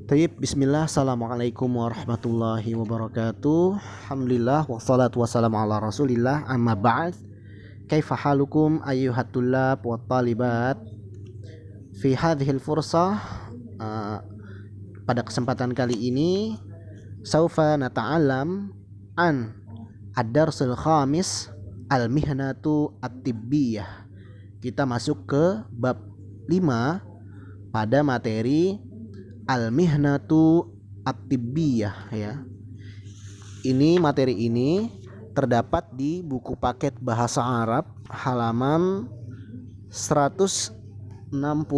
Tayyib, bismillah, assalamualaikum warahmatullahi wabarakatuh. Alhamdulillah, wassalatu wassalamu ala rasulillah, amma ba'd. Kaifa halukum ayyuhat tullab wa talibat. Fi hadhil fursah, uh, pada kesempatan kali ini saufa nata'alam an ad-darsul khamis al-mihnatu at-tibbiyah. Kita masuk ke bab 5 pada materi al-mihnatu at-tibbiyah ya. Materi ini terdapat di buku paket bahasa Arab halaman 160 126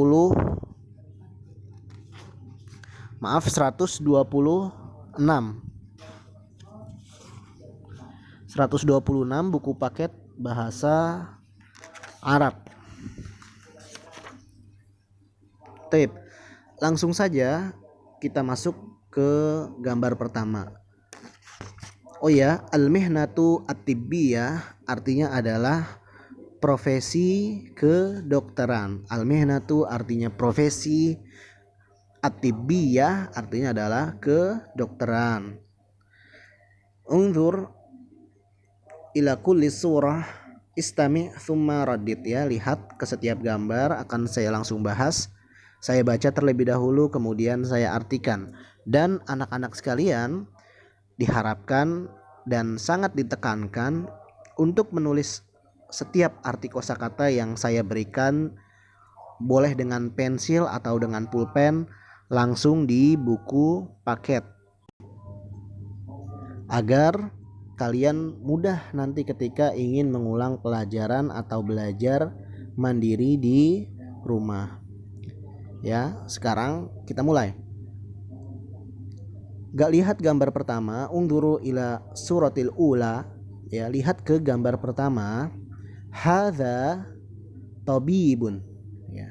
buku paket bahasa Arab. Taib. Langsung saja kita masuk ke gambar pertama. Oh ya, al-mihnatu at-tibbiyah artinya adalah profesi kedokteran. Al-mihnatu artinya profesi, at-tibbiyah artinya adalah kedokteran. Unzur ila kulli surah istami' thumma raddid ya. Lihat ke setiap gambar, akan saya langsung bahas. Saya baca terlebih dahulu, kemudian saya artikan. Dan anak-anak sekalian diharapkan dan sangat ditekankan untuk menulis setiap arti kosakata yang saya berikan, boleh dengan pensil atau dengan pulpen, langsung di buku paket, agar kalian mudah nanti ketika ingin mengulang pelajaran atau belajar mandiri di rumah. Ya, sekarang kita mulai. Gak lihat gambar pertama, unduru ila suratil ula ya, lihat ke gambar pertama. Hadza tabibun ya.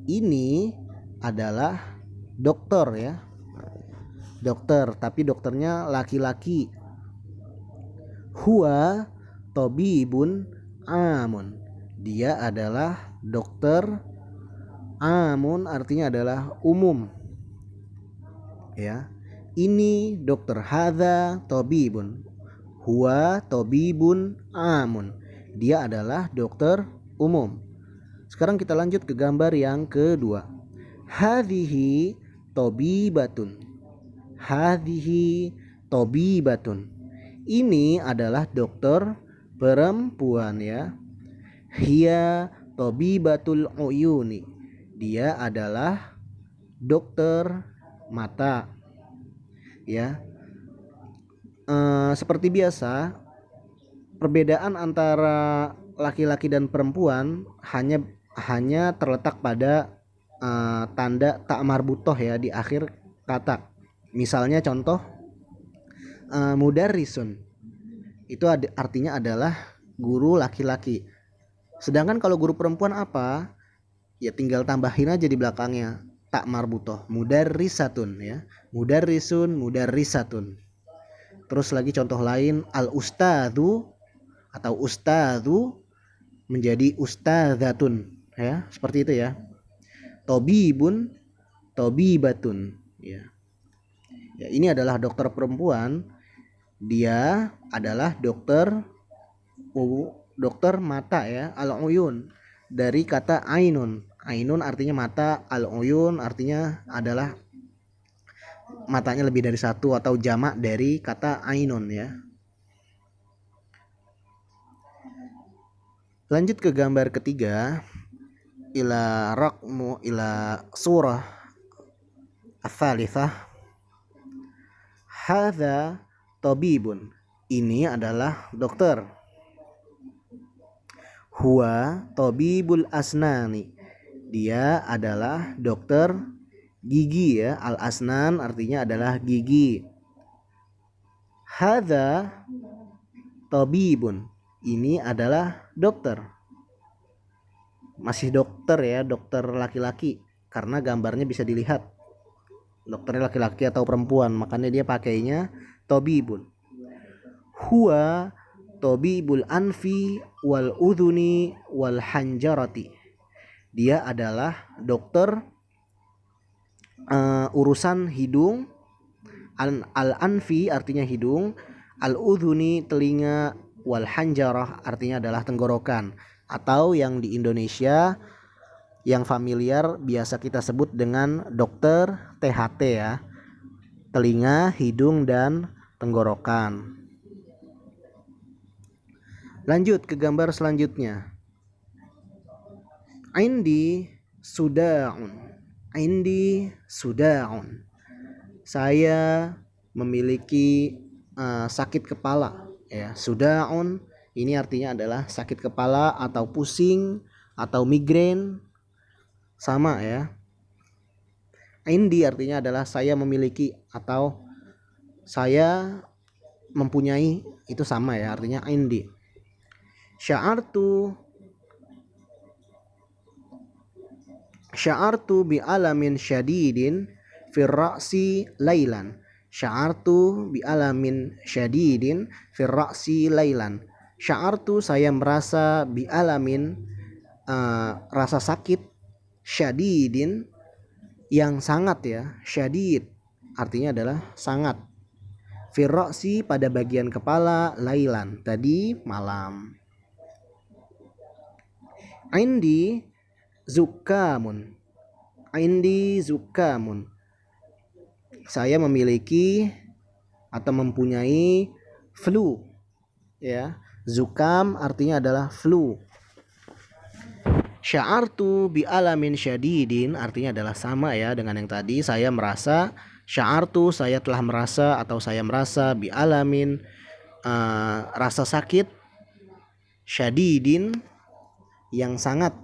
Ini adalah dokter ya. Dokter, tapi dokternya laki-laki. Huwa tabibun amun. Dia adalah dokter amun, artinya adalah umum ya. Ini dokter. Hadza tabibun, huwa tabibun amun, dia adalah dokter umum. Sekarang kita lanjut ke gambar yang kedua. Hadhihi tabibatun. Hadhihi tabibatun, ini adalah dokter perempuan ya. Hiya tabibatul uyuni, dia adalah dokter mata ya. Seperti biasa, perbedaan antara laki-laki dan perempuan hanya terletak pada tanda tak marbutoh ya di akhir kata. Misalnya contoh, mudarrisun itu artinya adalah guru laki-laki. Sedangkan kalau guru perempuan apa? Ya tinggal tambahin aja di belakangnya tak marbutoh, mudarrisatun ya. Mudarrisun, mudarrisatun. Terus lagi contoh lain, al ustadzu atau ustadzu menjadi ustadzatun ya, seperti itu ya. Tabibun, tabibatun ya. Ya, ini adalah dokter perempuan. Dia adalah dokter mata ya, al-uyun, dari kata ainun. Ainun artinya mata, al-uyun artinya adalah matanya lebih dari satu atau jamak dari kata ainun ya. Lanjut ke gambar ketiga. Ila surah ats-tsalitsah. Hadza tabibun, ini adalah dokter. Huwa tabibul asnani, dia adalah dokter gigi ya. Al asnan artinya adalah gigi. Hadza tabibun, ini adalah dokter. Masih dokter ya, dokter laki-laki, karena gambarnya bisa dilihat dokternya laki-laki atau perempuan, makanya dia pakainya tabibun. Huwa tabibul anfi wal udhuni wal hanjarati, dia adalah dokter urusan hidung. Al-anfi artinya hidung, al-udhuni telinga, wal hanjarah artinya adalah tenggorokan, atau yang di Indonesia yang familiar biasa kita sebut dengan dokter THT ya. Telinga, hidung dan tenggorokan. Lanjut ke gambar selanjutnya. Indi suda'un. Indi suda'un. Saya memiliki sakit kepala ya. Suda'un ini artinya adalah sakit kepala atau pusing atau migrain, sama ya. Indi artinya adalah saya memiliki atau saya mempunyai, itu sama ya, artinya indi. Sya'artu bi alamin syadidin fir ra'si lailan. Sya'artu bi alamin syadidin fir ra'si lailan. Sya'artu saya merasa bi alamin rasa sakit, syadidin yang sangat ya. Syadid artinya adalah sangat. Fir ra'si pada bagian kepala, lailan tadi malam. Indi zukamun. Indi zukamun. Saya memiliki atau mempunyai flu ya. Zukam artinya adalah flu. Sya'artu bi alamin syadidin artinya adalah sama ya dengan yang tadi. Saya merasa, sya'artu saya telah merasa atau saya merasa, bi alamin rasa sakit, syadidin yang sangat,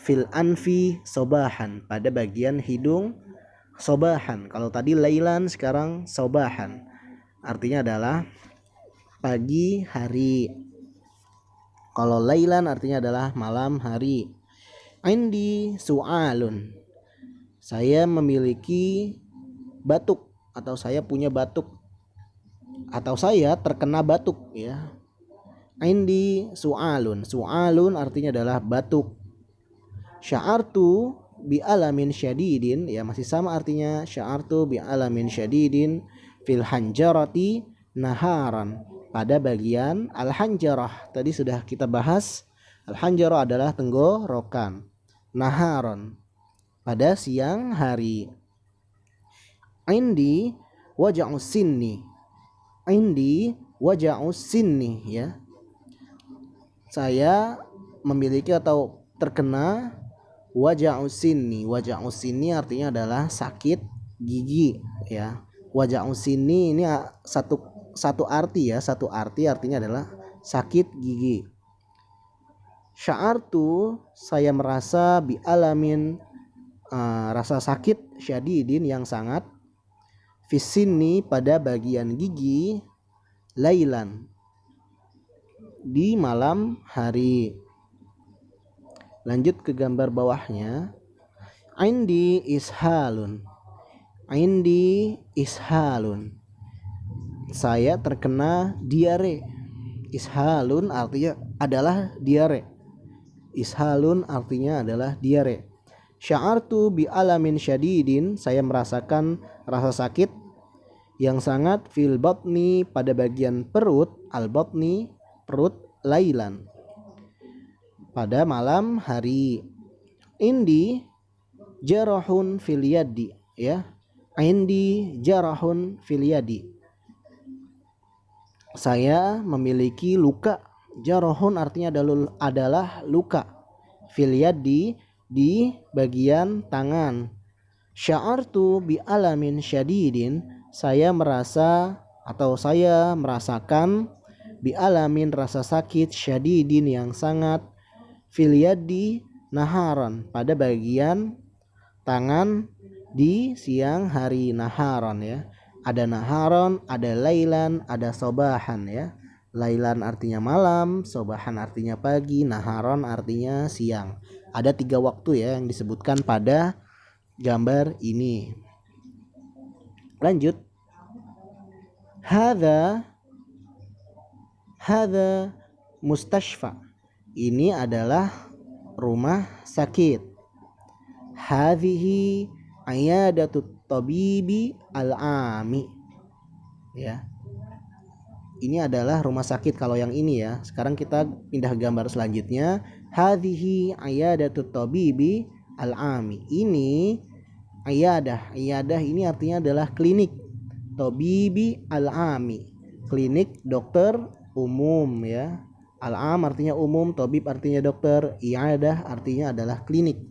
fil anfi sobahan pada bagian hidung, sobahan. Kalau tadi lailan, sekarang sobahan artinya adalah pagi hari. Kalau lailan artinya adalah malam hari. Indi su'alun. Saya memiliki batuk atau saya punya batuk atau saya terkena batuk ya. Indi su'alun. Su'alun artinya adalah batuk. Sya'artu bi alamin syadidin ya, masih sama artinya. Sya'artu bi alamin syadidin fil hanjarati naharan pada bagian al-hanjarah. Tadi sudah kita bahas, al-hanjarah adalah tenggorokan. Naharon pada siang hari. Indi waja'us sinni. Indi waja'us sinni ya. Saya memiliki atau terkena waja'us sinni. Waja'us sinni artinya adalah sakit gigi ya. Waja'us sinni ini satu arti ya, satu arti artinya adalah sakit gigi. Sya'artu saya merasa, bi alamin rasa sakit, syadidin yang sangat, fisinni pada bagian gigi, lailan di malam hari. Lanjut ke gambar bawahnya. Indi ishalun. Indi ishalun. Saya terkena diare. Ishalun artinya adalah diare. Ishalun artinya adalah diare. Sya'artu bi alamin syadidin. Saya merasakan rasa sakit yang sangat, fil batni pada bagian perut, al batni perut, lailan pada malam hari. Indi jarahun fil yadi ya. Indi jarahun fil yadi. Saya memiliki luka. Jarahun artinya adalah luka. Fil yadi di bagian tangan. Sya'artu bi alamin syadidin. Saya merasa atau saya merasakan, bi alamin rasa sakit, syadidin yang sangat, fil yadi naharan pada bagian tangan di siang hari. Naharan ya. Ada naharan, ada lailan, ada sobahan ya. Lailan artinya malam, sobahan artinya pagi, naharan artinya siang. Ada 3 waktu ya yang disebutkan pada gambar ini. Lanjut. Hadza mustashfa. Ini adalah rumah sakit. Hadhihi ayadatut tabibi al-ami. Ya. Ini adalah rumah sakit kalau yang ini ya. Sekarang kita pindah gambar selanjutnya. Hadhihi ayadatut tabibi al-ami. Ini ayadah. Ayadah ini artinya adalah klinik. Tabibi al-ami. Klinik dokter umum ya. Al-am artinya umum, tabib artinya dokter, iadah artinya adalah klinik.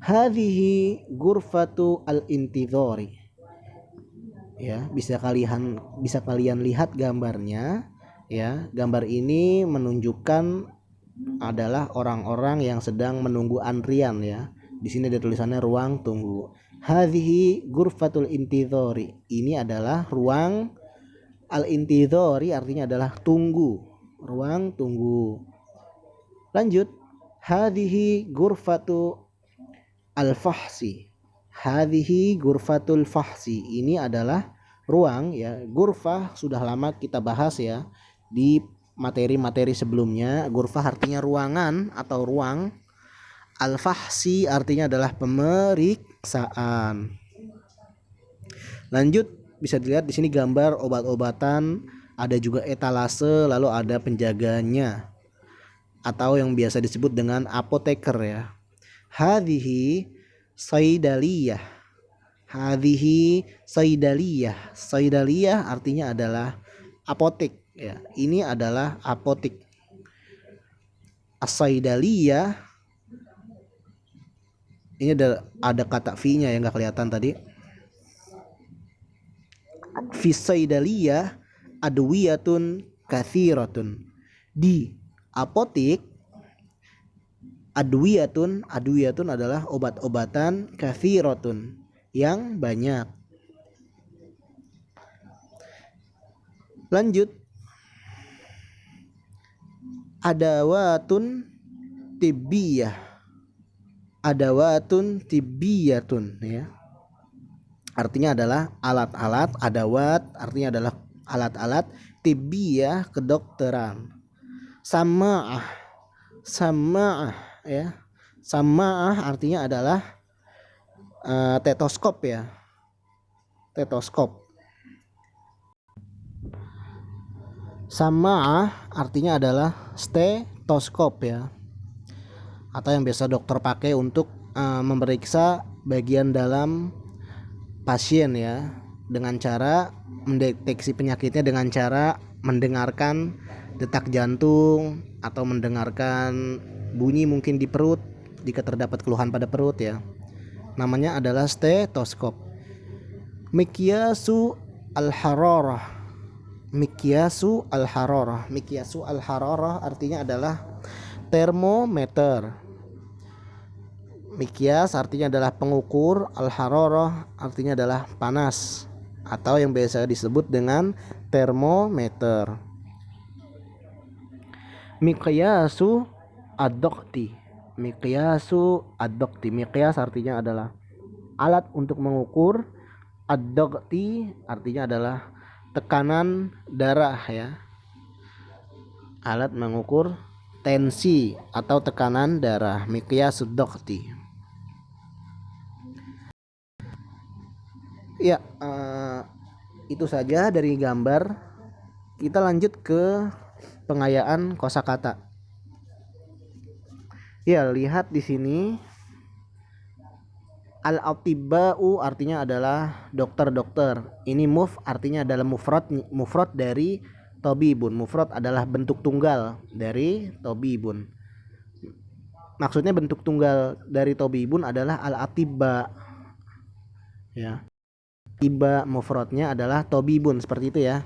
Hadhihi gurfatu al-intidhari. Ya, bisa kalian lihat gambarnya ya. Gambar ini menunjukkan adalah orang-orang yang sedang menunggu antrian ya. Di sini ada tulisannya ruang tunggu. Hadhihi gurfatul intidhari. Ini adalah ruang al-intidhari artinya adalah tunggu. Ruang tunggu. Lanjut. Hadhihi gurfatu al-fahsi. Hadhihi gurfatul fahsi. Ini adalah ruang ya. Gurfah sudah lama kita bahas ya di materi-materi sebelumnya. Gurfah artinya ruangan atau ruang. Al-fahsi artinya adalah pemeriksaan. Lanjut, bisa dilihat di sini gambar obat-obatan, ada juga etalase, lalu ada penjaganya atau yang biasa disebut dengan apoteker ya. Hadhihi saidaliyah. Hadhihi saidaliyah. Saidaliyah artinya adalah apotek ya. Ini adalah apotek. As-saidaliyah ini ada kata fi-nya yang enggak kelihatan tadi. Fi saidaliyah adwiyatun kathiratun. Di apotek adwiyatun adalah obat-obatan kathiratun yang banyak. Lanjut. Adawatun tibbiyah. Adawatun tibbiyatun ya. Artinya adalah alat-alat. Adawat artinya adalah alat-alat. Tibbiyah kedokteran. Sama'ah ya. Sama'ah artinya adalah stetoskop ya. Stetoskop. Sama'ah artinya adalah stetoskop ya. Atau yang biasa dokter pakai untuk memeriksa bagian dalam pasien ya, dengan cara mendeteksi penyakitnya dengan cara mendengarkan detak jantung atau mendengarkan bunyi mungkin di perut jika terdapat keluhan pada perut ya. Namanya adalah stetoskop. Miqyasu al-hararah. Miqyasu al-hararah. Miqyasu al-hararah artinya adalah termometer. Miqyas artinya adalah pengukur, al-hararah artinya adalah panas atau yang biasa disebut dengan termometer. Miqyasu ad-dokti. Miqyasu ad-dokti. Miqyas artinya adalah alat untuk mengukur. Ad-dokti artinya adalah tekanan darah ya. Alat mengukur tensi atau tekanan darah. Miqyasud dokti. Ya, itu saja dari gambar. Kita lanjut ke pengayaan kosakata. Ya, lihat di sini. Al-atibau artinya adalah dokter-dokter. Ini artinya adalah mufrad dari tabibun. Mufrad adalah bentuk tunggal dari tabibun. Maksudnya bentuk tunggal dari tabibun adalah al-atibba. Ya. Tiba mufradnya adalah tabibun, seperti itu ya.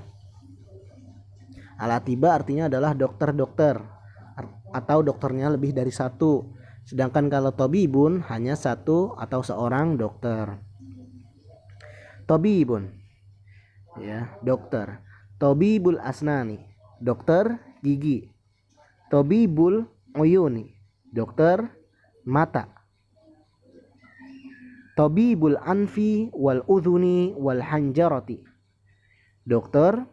Al-atibba artinya adalah dokter-dokter atau dokternya lebih dari satu. Sedangkan kalau tabibun hanya satu atau seorang dokter. Tabibun ya, dokter. Tabibul asnani, dokter gigi. Tabibul uyuni, dokter mata. Tabibul anfi wal udhuni wal hanjarati, dokter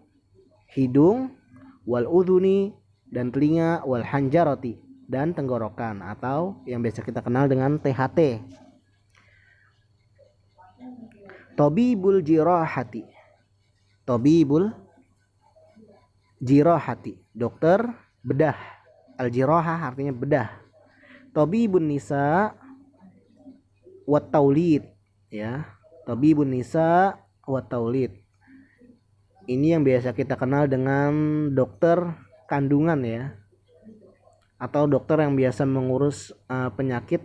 hidung, wal udhuni dan telinga, wal hanjarati dan tenggorokan atau yang biasa kita kenal dengan THT. Tabibul jirahati. Tabibul jirahati, dokter bedah. Al jirahah artinya bedah. Tabibun nisa wat taulid, ya. Tabibun nisa wat taulid. Ini yang biasa kita kenal dengan dokter kandungan, ya, atau dokter yang biasa mengurus penyakit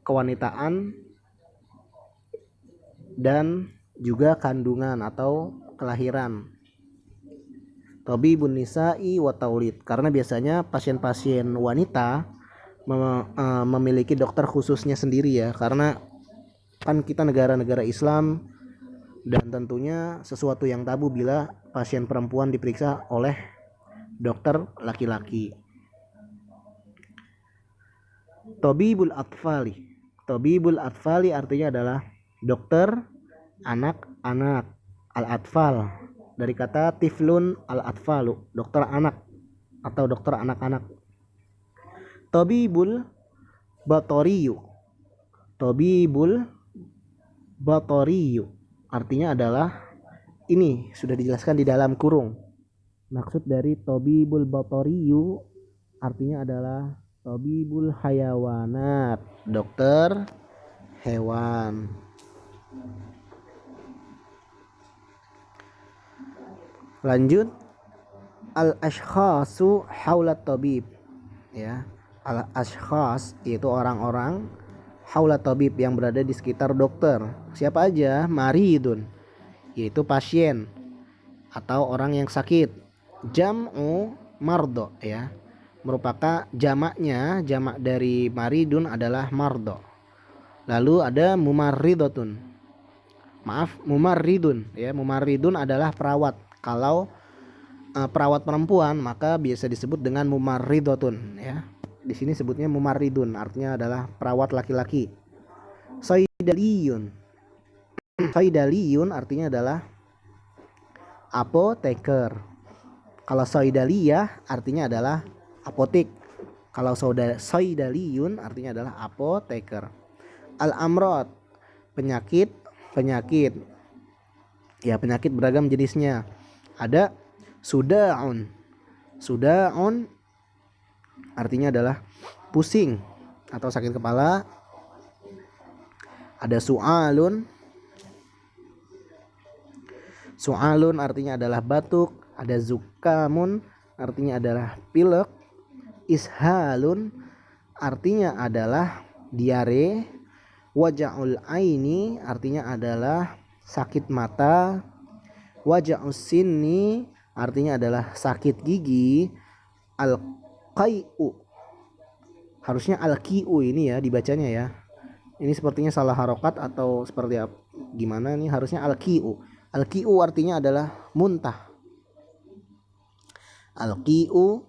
kewanitaan dan juga kandungan atau kelahiran. Tabibun nisa'i wa taulid, karena biasanya pasien-pasien wanita memiliki dokter khususnya sendiri, ya, karena kan kita negara-negara Islam dan tentunya sesuatu yang tabu bila pasien perempuan diperiksa oleh dokter laki-laki. Tabibul atfali. Tabibul atfali artinya adalah dokter anak-anak. Al-atfal dari kata tiflun al-atfalu, dokter anak atau dokter anak-anak. Tabibul batoriyu. Tabibul batoriyu artinya adalah, ini sudah dijelaskan di dalam kurung. Maksud dari tabibul batoriyu artinya adalah tabibul hayawanat, dokter hewan. Lanjut, al-ashkhasu haulat tabib, ya. Al-ashkhas yaitu orang-orang haulat tabib yang berada di sekitar dokter. Siapa aja? Maridun yaitu pasien atau orang yang sakit. Jam'u mardo, ya, merupakan jamaknya, jamak dari maridun adalah mardo. Lalu ada mumarridotun, maaf, mumarridun, ya. Mumarridun adalah perawat. Kalau perawat perempuan maka biasa disebut dengan mumarridotun, ya. Di sini sebutnya mumarridun, artinya adalah perawat laki-laki. Saidaliyun. Saidaliyun artinya adalah apoteker. Kalau saidaliyah artinya adalah apotek. Kalau saidaliyun artinya adalah apoteker. Al-amrod, penyakit, ya, penyakit beragam jenisnya. Ada sudaun. Sudaun artinya adalah pusing atau sakit kepala. Ada su'alun. Su'alun artinya adalah batuk. Ada zukamun artinya adalah pilek. Ishalun artinya adalah diare. Waja'ul aini artinya adalah sakit mata. Waja'us sinni artinya adalah sakit gigi. Al-qai'u, harusnya al-qi'u ini, ya, dibacanya, ya. Ini sepertinya salah harokat atau seperti apa, gimana nih, harusnya al-qi'u. Al-qi'u artinya adalah muntah. Al-qi'u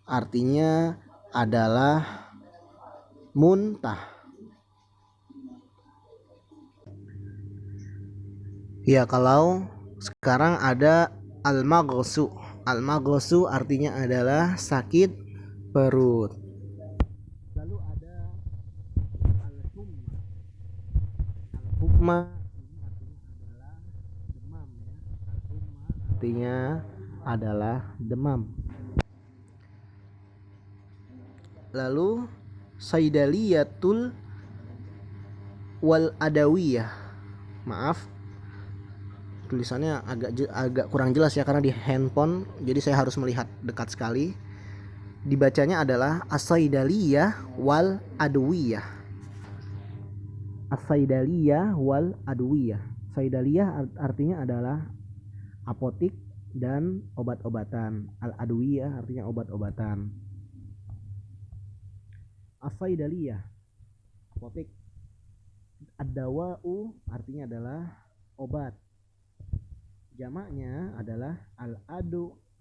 artinya adalah muntah. Ya, kalau sekarang ada al-maghsu. Al-maghsu artinya adalah sakit perut. Lalu ada al-humma. Al-humma artinya adalah demam. Lalu saidaliyatul wal adawiyah. Maaf, tulisannya agak kurang jelas, ya, karena di handphone, jadi saya harus melihat dekat sekali. Dibacanya adalah as-saidaliyah wal adwiyah. As-saidaliyah wal adwiyah. Saidaliyah artinya adalah apotik dan obat-obatan. Al-adwiyah artinya obat-obatan. As-saidaliyah apotik. Ad-dawa'u artinya adalah obat. Jamaknya adalah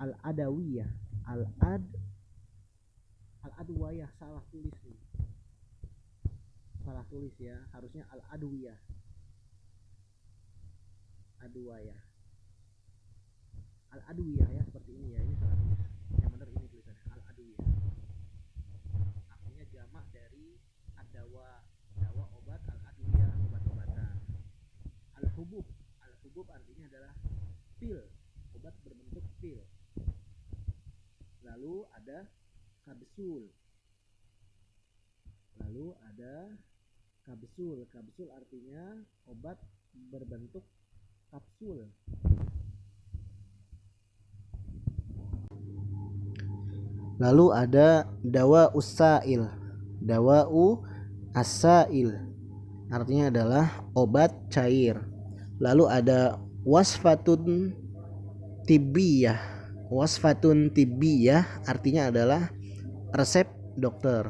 al-adawiyah. Al-adwiyah salah tulis nih. Salah tulis, ya. Harusnya al-adwiyah. Adwiyah. Al-adwiyah, ya, seperti ini, ya. Ini salah tulis. Yang benar ini tulisannya al-adwiyah. Artinya jamak dari ad-dawa. Dawa obat, al-adwiyah obat-obatan. Al-hubub kapsul. Lalu ada kapsul. Kapsul artinya obat berbentuk kapsul. Lalu ada dawa usail. Dawa asail artinya adalah obat cair. Lalu ada wasfatun tibbiyah. Wasfatun tibbiyah artinya adalah resep dokter.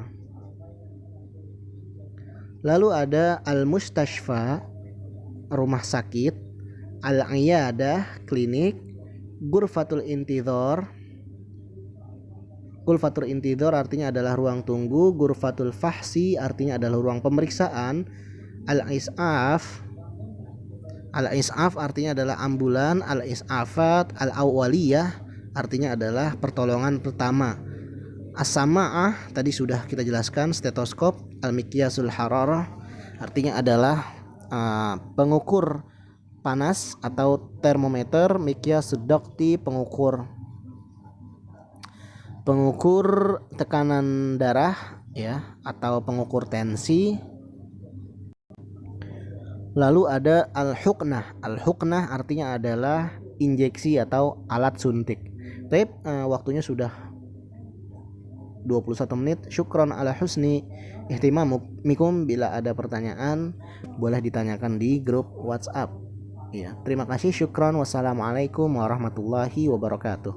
Lalu ada al-mustashfa, rumah sakit, al-iyadah, klinik, ghurfatul intidhar. Ghurfatul intidhar artinya adalah ruang tunggu, ghurfatul fahsi artinya adalah ruang pemeriksaan, al-is'af, al-is'af artinya adalah ambulan, al-is'afat, al-awwaliyah artinya adalah pertolongan pertama. As-sama'ah tadi sudah kita jelaskan, stetoskop, al-miqyasul hararah artinya adalah pengukur panas atau termometer, miqyasud dakti pengukur tekanan darah ya atau pengukur tensi. Lalu ada al-huknah. Al-huknah artinya adalah injeksi atau alat suntik. Tapi waktunya sudah 21 menit. Syukron ala husni ihtimamukum. Bila ada pertanyaan boleh ditanyakan di grup WhatsApp. Ya, terima kasih, syukron. Wassalamualaikum warahmatullahi wabarakatuh.